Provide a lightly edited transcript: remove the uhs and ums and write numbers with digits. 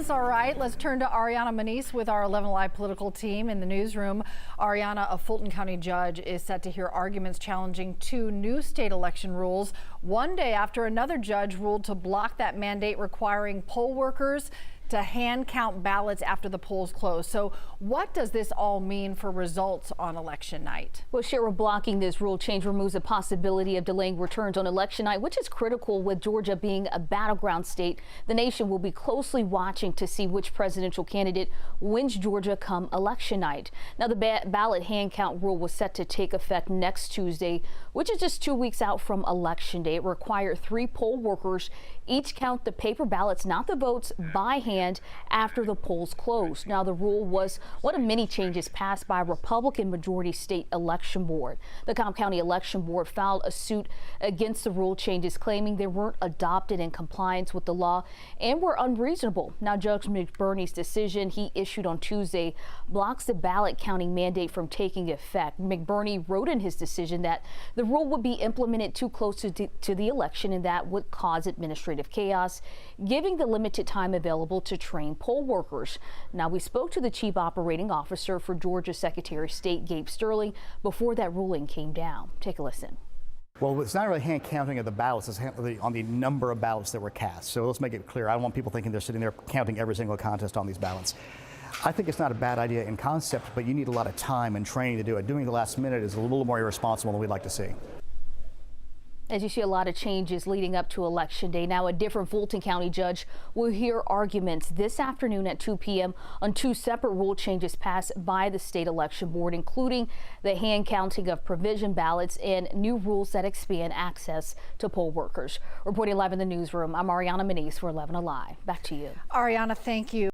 All right, let's turn to Ariana Manise with our 11 Live political team in the newsroom. Ariana, a Fulton County judge is set to hear arguments challenging two new state election rules one day after another judge ruled to block that mandate requiring poll workers to hand count ballots after the polls close. So what does this all mean for results on election night? Well, Shara, blocking this rule change removes the possibility of delaying returns on election night, which is critical with Georgia being a battleground state. The nation will be closely watching to see which presidential candidate wins Georgia come election night. Now, the ballot hand count rule was set to take effect next Tuesday, which is just 2 weeks out from election day. It required 3 poll workers each count the paper ballots, not the votes, by hand after the polls closed. Now, the rule was one of many changes passed by a Republican majority state election board. The Cobb County Election Board filed a suit against the rule changes, claiming they weren't adopted in compliance with the law and were unreasonable. Now, Judge McBurney's decision he issued on Tuesday blocks the ballot counting mandate from taking effect. McBurney wrote in his decision that the rule would be implemented too close to the election and that would cause administrative chaos, giving the limited time available to train poll workers. Now, we spoke to the chief operating officer for Georgia Secretary of State Gabe Sterling before that ruling came down. Take a listen. Well, it's not really hand counting of the ballots, it's on the number of ballots that were cast. So let's make it clear. I don't want people thinking they're sitting there counting every single contest on these ballots. I think it's not a bad idea in concept, but you need a lot of time and training to do it. Doing it the last minute is a little more irresponsible than we'd like to see. As you see, a lot of changes leading up to Election Day. Now, a different Fulton County judge will hear arguments this afternoon at 2 p.m. on 2 separate rule changes passed by the state election board, including the hand counting of provision ballots and new rules that expand access to poll workers. Reporting live in the newsroom, I'm Ariana Manise for 11 Alive. Back to you. Ariana, thank you.